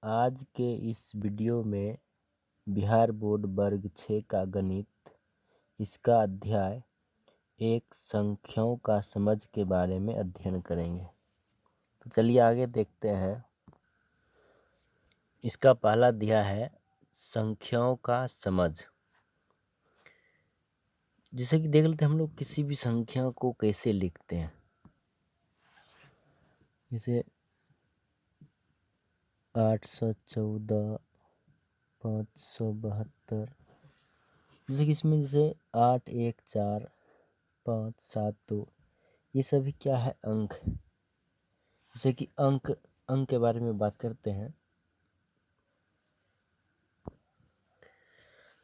आज के इस वीडियो में बिहार बोर्ड वर्ग 6 का गणित इसका अध्याय एक संख्याओं का समझ के बारे में अध्ययन करेंगे। तो चलिए आगे देखते हैं। इसका पहला अध्याय है संख्याओं का समझ। जैसे कि देख लेते हैं हम लोग किसी भी संख्या को कैसे लिखते हैं। जैसे 814, 572, जैसे कि इसमें जैसे 8, 1, 4, 5, 7, 2, ये सभी क्या है? अंक। जैसे कि अंक के बारे में बात करते हैं।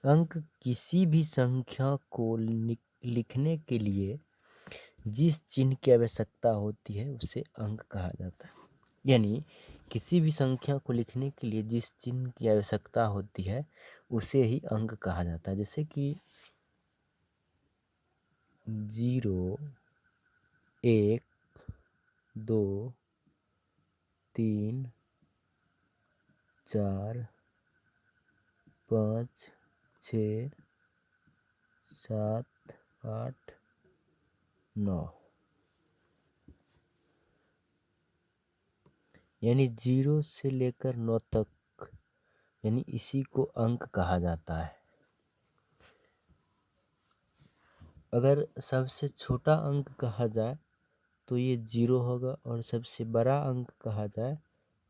अंक किसी भी संख्या को लिखने के लिए जिस चिन्ह की आवश्यकता होती है उसे अंक कहा जाता है। यानी किसी भी संख्या को लिखने के लिए जिस चिन्ह की आवश्यकता होती है उसे ही अंक कहा जाता है। जैसे कि 0, 1, 2, 3, 4, 5, 6, 7, 8, 9, यानी 0 से लेकर 9 तक, यानी इसी को अंक कहा जाता है। अगर सबसे छोटा अंक कहा जाए तो ये 0 होगा और सबसे बड़ा अंक कहा जाए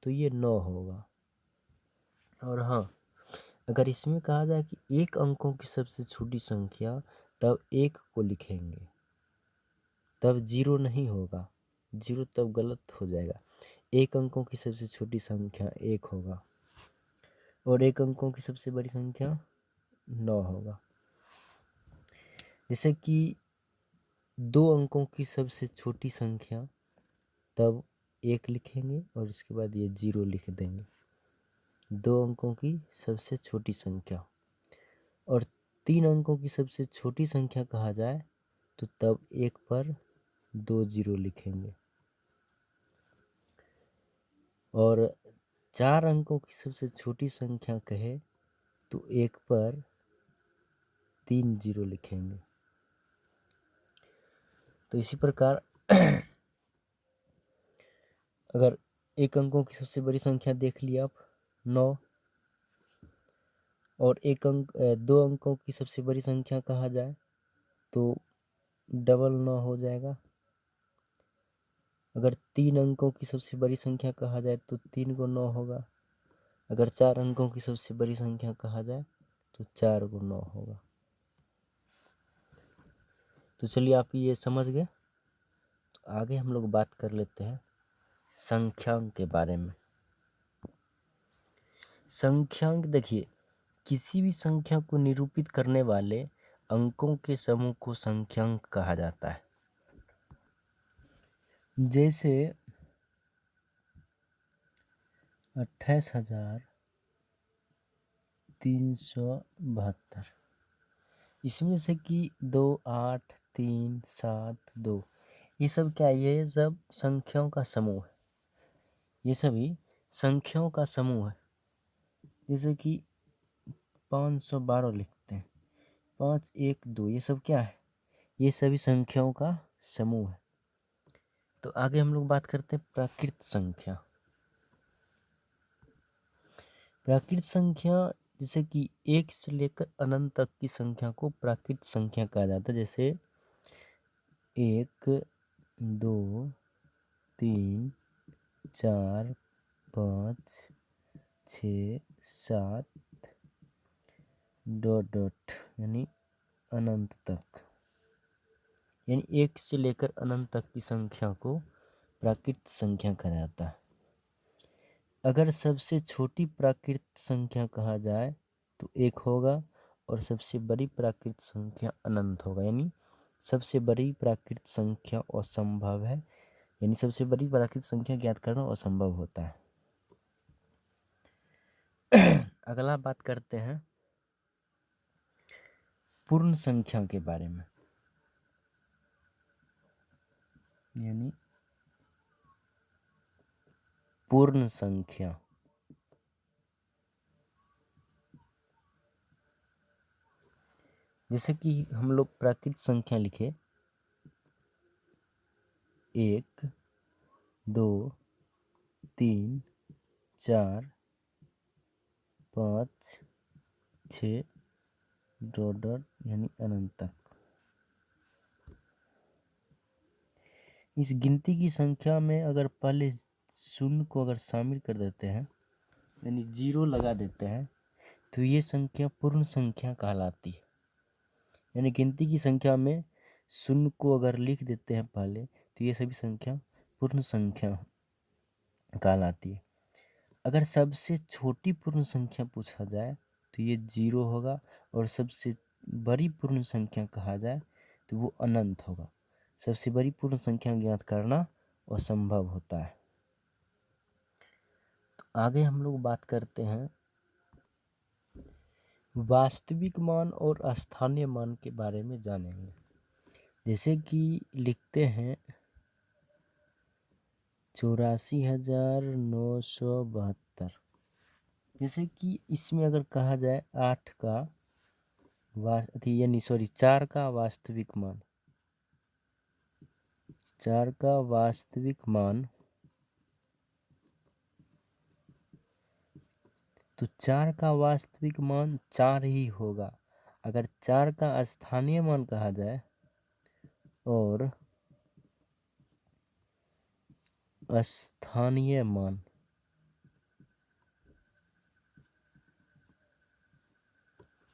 तो ये 9 होगा। और हाँ, अगर इसमें कहा जाए कि एक अंकों की सबसे छोटी संख्या, तब 1 को लिखेंगे, तब 0 नहीं होगा। 0 तब गलत हो जाएगा। एक अंकों की सबसे छोटी संख्या 1 होगा और एक अंकों की सबसे बड़ी संख्या 9 होगा। जैसे कि 2 अंकों की सबसे छोटी संख्या, तब 1 लिखेंगे और इसके बाद ये 0 लिख देंगे। 2 अंकों की सबसे छोटी संख्या। और 3 अंकों की सबसे छोटी संख्या कहा जाए तो तब 1 पर 2 0 लिखेंगे। और 4 अंकों की सबसे छोटी संख्या कहे तो 1 पर 3 0 लिखेंगे। तो इसी प्रकार अगर एक अंकों की सबसे बड़ी संख्या देख लिया आप 9, और 2 अंकों की सबसे बड़ी संख्या कहा जाए तो डबल 9 हो जाएगा। अगर 3 अंकों की सबसे बड़ी संख्या कहा जाए तो 3 को 9 होगा। अगर 4 अंकों की सबसे बड़ी संख्या कहा जाए तो 4 को 9 होगा। तो चलिए आप ये समझ गए। तो आगे हम लोग बात कर लेते हैं संख्यांक के बारे में। संख्यांक देखिए, किसी भी संख्या को निरूपित करने वाले अंकों के समूह को संख्यांक कहा जाता है। जैसे 28,372, इसमें से कि 2, 8, 3, 7, 2, ये सब क्या है? ये सब संख्याओं का समूह है। ये सभी संख्याओं का समूह है। जैसे कि 512 लिखते हैं, 5, 1, 2, ये सब क्या है? ये सभी संख्याओं का समूह है। तो आगे हम लोग बात करते हैं प्राकृत संख्या। प्राकृत संख्या जैसे कि 1 से लेकर अनंत तक की संख्या को प्राकृत संख्या कहा जाता है। जैसे 1, 2, 3, 4, 5, 6, 7 ... यानी अनंत तक, यानी 1 से लेकर अनंत तक की संख्या को प्राकृत संख्या कहा जाता है। अगर सबसे छोटी प्राकृत संख्या कहा जाए तो 1 होगा और सबसे बड़ी प्राकृत संख्या अनंत होगा। यानी सबसे बड़ी प्राकृत संख्या असंभव है, यानी सबसे बड़ी प्राकृत संख्या ज्ञात करना असंभव होता है। अगला बात करते हैं पूर्ण संख्या के बारे में। यानी पूर्ण संख्या, जैसे कि हम लोग प्राकृत संख्या लिखे 1 2 3 4 5 6 डॉट डॉट यानी अनंत तक। इस गिनती की संख्या में अगर पहले शून्य को अगर शामिल कर देते हैं यानी 0 लगा देते हैं तो ये संख्या पूर्ण संख्या कहलाती है। यानी गिनती की संख्या में शून्य को अगर लिख देते हैं पहले तो ये सभी संख्या पूर्ण संख्या कहलाती है। अगर सबसे छोटी पूर्ण संख्या पूछा जाए तो ये 0 होगा और सबसे बड़ी पूर्ण संख्या कहा जाए तो वो अनंत होगा। सबसे बड़ी पूर्ण संख्या ज्ञात करना असंभव होता है। तो आगे हम लोग बात करते हैं वास्तविक मान और स्थानीय मान के बारे में जानेंगे। जैसे कि लिखते हैं 84,972। जैसे कि इसमें अगर कहा जाए 4 का वास्तविक मान, 4 का वास्तविक मान, तो 4 का वास्तविक मान 4 ही होगा। अगर 4 का स्थानीय मान कहा जाए और स्थानीय मान,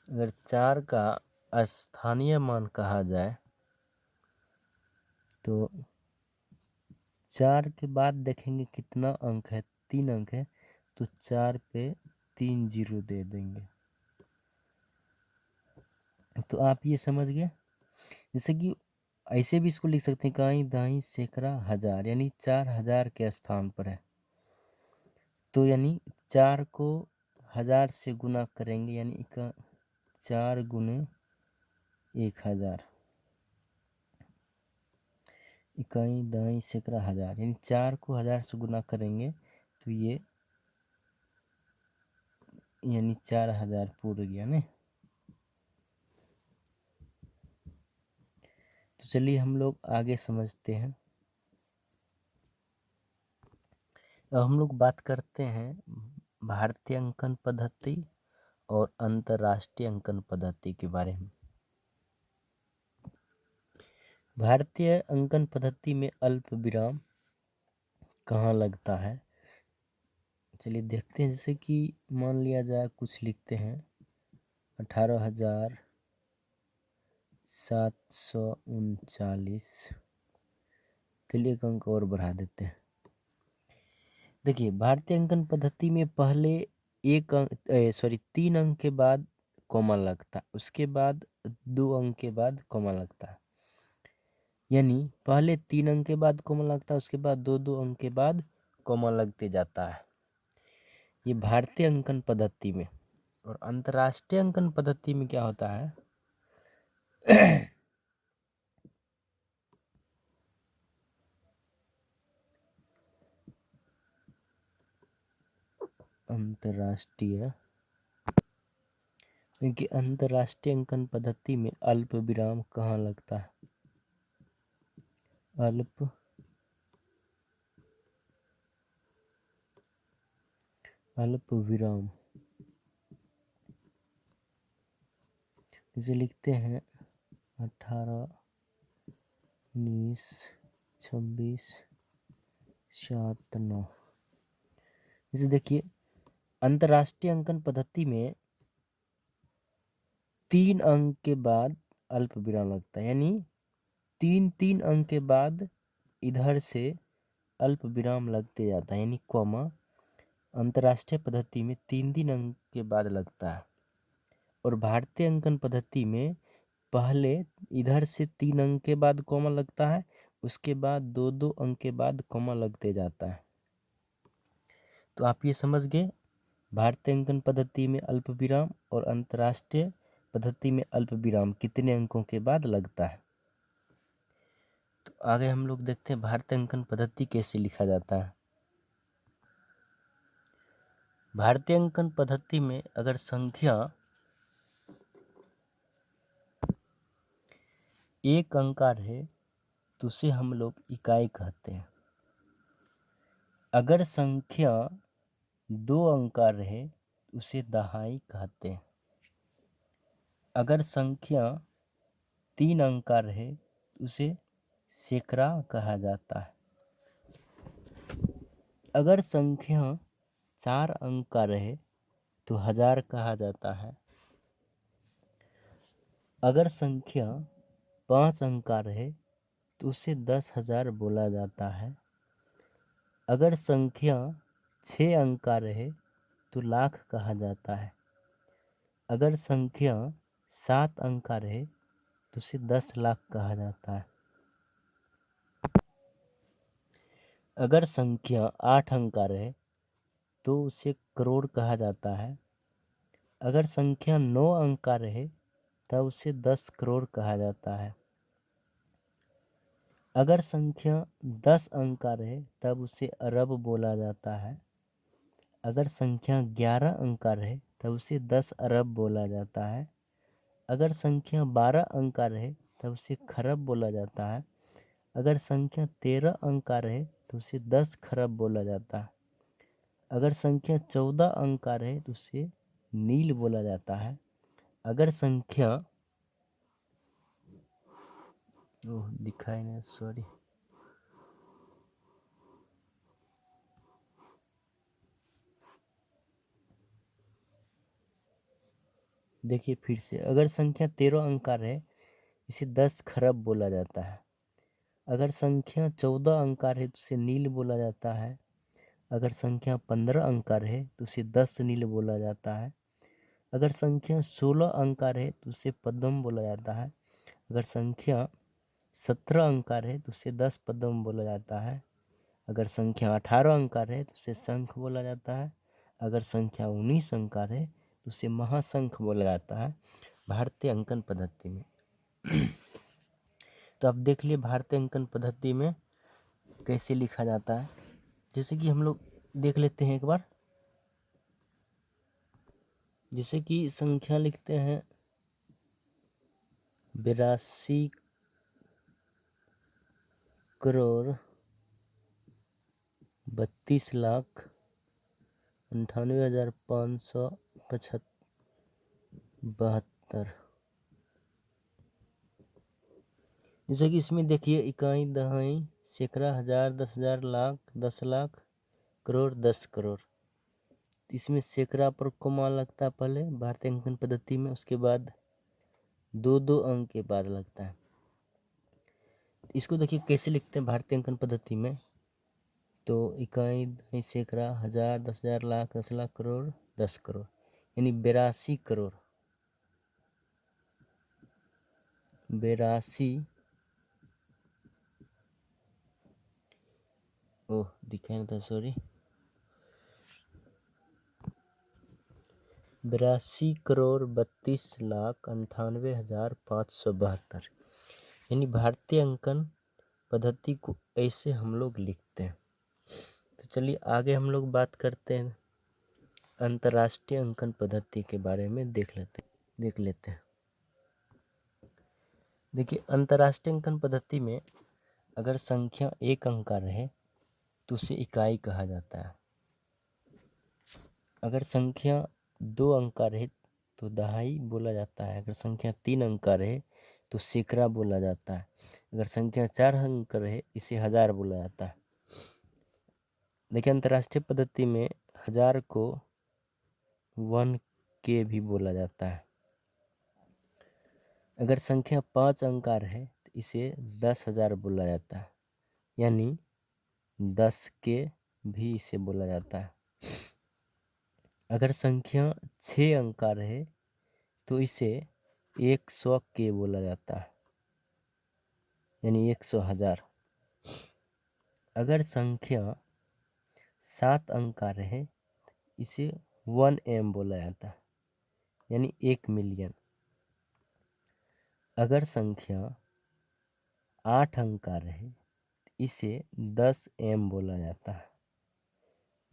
अगर 4 का स्थानीय मान कहा जाए तो 4 के बाद देखेंगे कितना अंक है, 3 अंक है, तो 4 पे 3 0 दे देंगे। तो आप ये समझ गए। जैसे कि ऐसे भी इसको लिख सकते हैं काई दाई सैकड़ा हजार, यानी 4000 के स्थान पर है तो यानी 4 को 1000 से गुना करेंगे यानी 4 गुने 1000, इकाई दाई सैकड़ा हजार, यानी 4 को 1000 से गुना करेंगे तो ये यानी 4000 पूरा गया ना। तो चलिए हम लोग आगे समझते हैं। अब हम लोग बात करते हैं भारतीय अंकन पद्धति और अंतर्राष्ट्रीय अंकन पद्धति के बारे में। भारतीय अंकन पद्धति में अल्प विराम कहाँ लगता है, चलिए देखते हैं। जैसे कि मान लिया जाए कुछ लिखते हैं 18,739, चलिए एक अंक और बढ़ा देते हैं। देखिए भारतीय अंकन पद्धति में पहले 3 अंक के बाद कॉमा लगता है, उसके बाद 2 अंक के बाद कॉमा लगता है। यानी पहले 3 अंक के बाद कॉमा लगता है, उसके बाद 2 अंक के बाद कॉमा लगते जाता है, ये भारतीय अंकन पद्धति में। और अंतर्राष्ट्रीय अंकन पद्धति में क्या होता है अंतर्राष्ट्रीय, क्योंकि अंतर्राष्ट्रीय अंकन पद्धति में अल्प विराम कहाँ लगता है, अल्प विराम। इसे लिखते हैं 18, 19, 26, 7, 9। इसे देखिए अंतर्राष्ट्रीय अंकन पद्धति में 3 अंक के बाद अल्प विराम लगता है, यानी 3 अंक के बाद इधर से अल्प विराम लगते जाता है, यानी कॉमा अंतर्राष्ट्रीय पद्धति में 3 अंक के बाद लगता है। और भारतीय अंकन पद्धति में पहले इधर से 3 अंक के बाद कॉमा लगता है, उसके बाद 2 अंक के बाद कॉमा लगते जाता है। तो आप ये समझ गए भारतीय अंकन पद्धति में अल्प विराम और अंतर्राष्ट्रीय पद्धति में अल्प विराम कितने अंकों के बाद लगता है। तो आगे हम लोग देखते हैं भारतीय अंकन पद्धति कैसे लिखा जाता है। भारतीय अंकन पद्धति में अगर संख्या एक अंक का रहे तो उसे हम लोग इकाई कहते हैं। अगर संख्या 2 अंक का रहे तो उसे दहाई कहते हैं। अगर संख्या 3 अंक का रहे तो उसे सैकड़ा कहा जाता है। अगर संख्या 4 अंक का रहे तो हजार कहा जाता है। अगर संख्या 5 अंक का रहे तो उसे 10,000 बोला जाता है। अगर संख्या 6 अंक का रहे तो लाख कहा जाता है। अगर संख्या 7 अंक का रहे तो उसे 10 लाख कहा जाता है। अगर संख्या 8 अंक का रहे तो उसे करोड़ कहा जाता है। अगर संख्या 9 अंक का रहे तब उसे 10 करोड़ कहा जाता है। अगर संख्या 10 अंक का रहे तब उसे अरब बोला जाता है। अगर संख्या 11 अंक का रहे तब उसे 10 अरब बोला जाता है। अगर संख्या 12 अंक का रहे तब उसे खरब बोला जाता है। अगर संख्या 13 अंक का रहे तो उसे 10 खरब बोला जाता है। अगर संख्या 14 अंक का रहे तो उसे नील बोला जाता है। अगर संख्या दिखाई नहीं, सॉरी। देखिए फिर से, अगर संख्या 13 अंक का रहे इसे 10 खरब बोला जाता है। अगर संख्या 14 अंक का रहे तो उसे नील बोला जाता है। अगर संख्या 15 अंक का रहे तो उसे 10 नील बोला जाता है। अगर संख्या 16 अंक का रहे तो उसे पद्म बोला जाता है। अगर संख्या 17 अंक का रहे तो उसे 10 पद्म बोला जाता है। अगर संख्या 18 अंक का रहे तो उसे शंख बोला जाता है। अगर संख्या 19 अंक का रहे तो उसे महाशंख बोला जाता है भारतीय अंकन पद्धति में। तो आप देख लिए भारतीय अंकन पद्धति में कैसे लिखा जाता है। जैसे कि हम लोग देख लेते हैं एक बार। जैसे कि संख्या लिखते हैं 82 करोड़ 32 लाख 98,572। जैसे कि इसमें देखिए इकाई, दहाई, सैकड़ा, हजार, 10,000, लाख, 10 लाख, करोड़, 10 करोड़। इसमें सैकड़ा पर कोमा लगता है पहले भारतीय अंकन पद्धति में, उसके बाद 2-2 अंक के बाद लगता है। इसको देखिए कैसे लिखते हैं भारतीय अंकन पद्धति में। तो इकाई, दहाई, सैकड़ा, हजार, 10,000, लाख, 10 लाख, करोड़, 10 करोड़, यानी 82 करोड़ 82 दिखाई नहीं था, सॉरी। 82 करोड़ 32 लाख 98,572, यानी भारतीय अंकन पद्धति को ऐसे हम लोग लिखते हैं। तो चलिए आगे हम लोग बात करते हैं अंतर्राष्ट्रीय अंकन पद्धति के बारे में देख लेते हैं। देखिए अंतर्राष्ट्रीय अंकन पद्धति में अगर संख्या 1 अंक का रहे तो उसे इकाई कहा जाता है। अगर संख्या 2 अंक का रहे तो दहाई बोला जाता है। अगर संख्या 3 अंक का रहे तो सैकड़ा बोला जाता है। अगर संख्या 4 अंक का रहे इसे हजार बोला जाता है। देखिए अंतर्राष्ट्रीय पद्धति में हजार को 1K भी बोला जाता है। अगर संख्या 5 अंक का रहे तो इसे 10,000 बोला जाता है, यानी 10K भी इसे बोला जाता है। अगर संख्या 6 अंक का रहे तो इसे 100K बोला जाता है, यानी 100,000। अगर संख्या 7 अंक का रहे इसे 1M बोला जाता है, यानी 1 मिलियन। अगर संख्या 8 अंक का रहे इसे 10M बोला जाता है,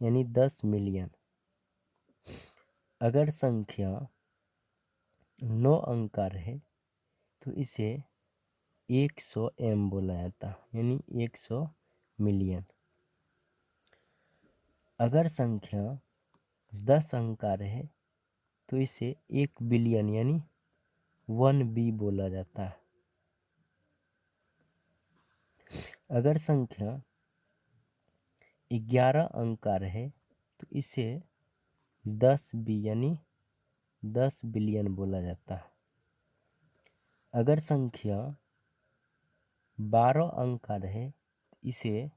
यानी 10 मिलियन। अगर संख्या 9 अंक का रहे तो इसे 100 m बोला जाता है, यानी 100 मिलियन। अगर संख्या 10 अंक का रहे तो इसे 1 बिलियन यानी 1B बोला जाता है। अगर संख्या 11 अंक का रहे तो इसे 10B यानी 10 बिलियन बोला जाता है। अगर संख्या 12 अंक का रहे तो इसे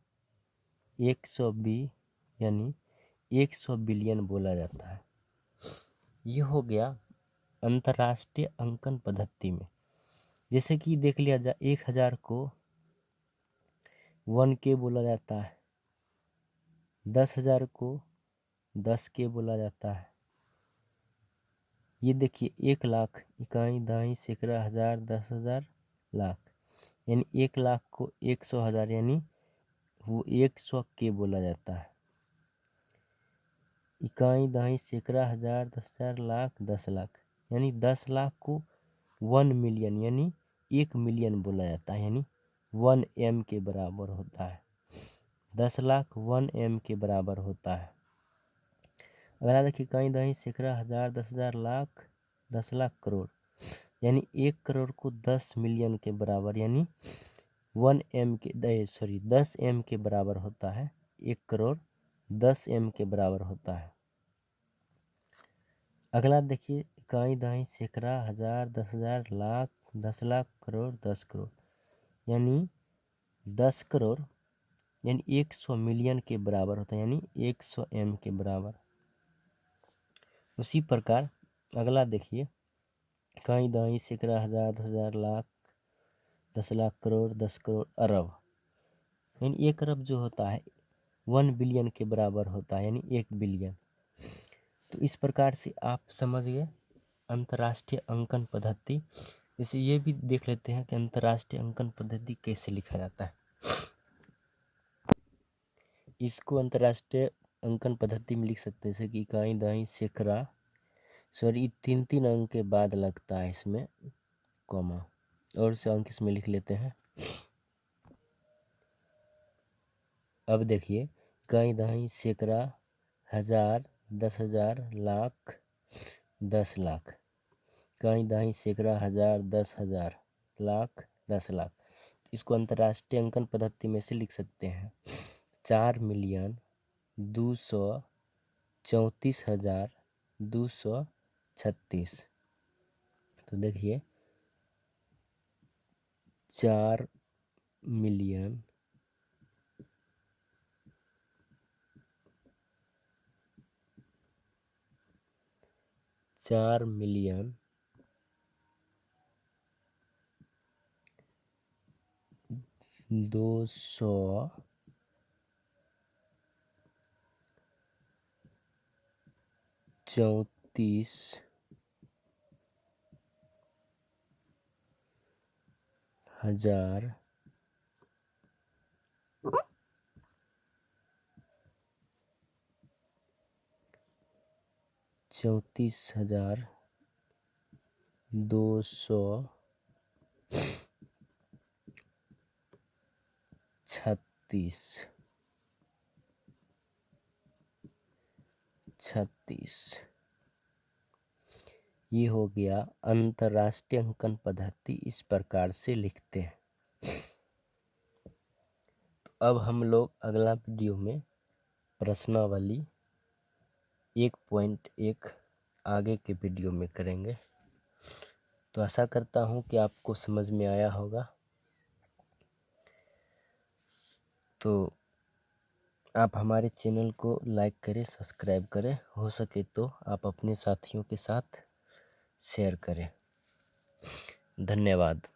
100B यानी 100 बिलियन बोला जाता है। ये हो गया अंतर्राष्ट्रीय अंकन पद्धति में। जैसे कि देख लिया जाए 1000 को 1K बोला जाता है, 10,000 को 10K बोला जाता है। ये देखिए 1 लाख, इकाई, दहाई, सैकड़ा, हजार, 10,000, लाख, यानी 1 लाख को 100,000 यानी वो 100K बोला जाता है। इकाई, दहाई, सैकड़ा, हजार, 10,000, लाख, 10 लाख, यानी 10 लाख को 1 मिलियन यानी 1 मिलियन बोला जाता है, यानी 1 M के बराबर होता है। 10 लाख 1 M के बराबर होता है। अगला देखिए इकाई, दहाई, सैकड़ा, हजार, 10,000, लाख, 10 लाख, करोड़, यानी 1 करोड़ को 10 मिलियन के बराबर यानी 10 M के बराबर होता है। 1 करोड़ 10 M के बराबर होता है। अगला देखिए इकाई, दहाई, सैकड़ा, हजार, 10,000, लाख, 10 लाख, करोड़, 10 करोड़, यानी 10 करोड़ यानी 100 मिलियन के बराबर होता है, यानी 100 M के बराबर। उसी प्रकार अगला देखिए इकाई, दहाई, सैकड़ा, हजार, 10,000, लाख, 10 लाख, करोड़, 10 करोड़, अरब, यानी 1 अरब जो होता है 1 बिलियन के बराबर होता है, यानी 1 बिलियन। तो इस प्रकार से आप समझ गए अंतर्राष्ट्रीय अंकन पद्धति। जैसे ये भी देख लेते हैं कि अंतर्राष्ट्रीय अंकन पद्धति कैसे लिखा जाता है। इसको अंतर्राष्ट्रीय अंकन पद्धति में लिख सकते हैं जैसे कि इकाई, दहाई, सैकड़ा, सॉरी 3 अंक के बाद लगता है इसमें कॉमा, और से अंक इसमें लिख लेते हैं। अब देखिए इकाई, दहाई, सैकड़ा, हजार, 10,000, लाख, 10 लाख, इकाई, दहाई, सैकड़ा, हजार, 10,000, लाख, 10 लाख। इसको अंतर्राष्ट्रीय अंकन पद्धति में से लिख सकते हैं 4,234,236। तो देखिए 4 मिलियन 234,000 34,236। ये हो गया अंतर्राष्ट्रीय अंकन पद्धति, इस प्रकार से लिखते हैं। तो अब हम लोग अगला वीडियो में प्रश्नावली 1.1 आगे के वीडियो में करेंगे। तो आशा करता हूँ कि आपको समझ में आया होगा। तो आप हमारे चैनल को लाइक करें, सब्सक्राइब करें, हो सके तो आप अपने साथियों के साथ शेयर करें। धन्यवाद।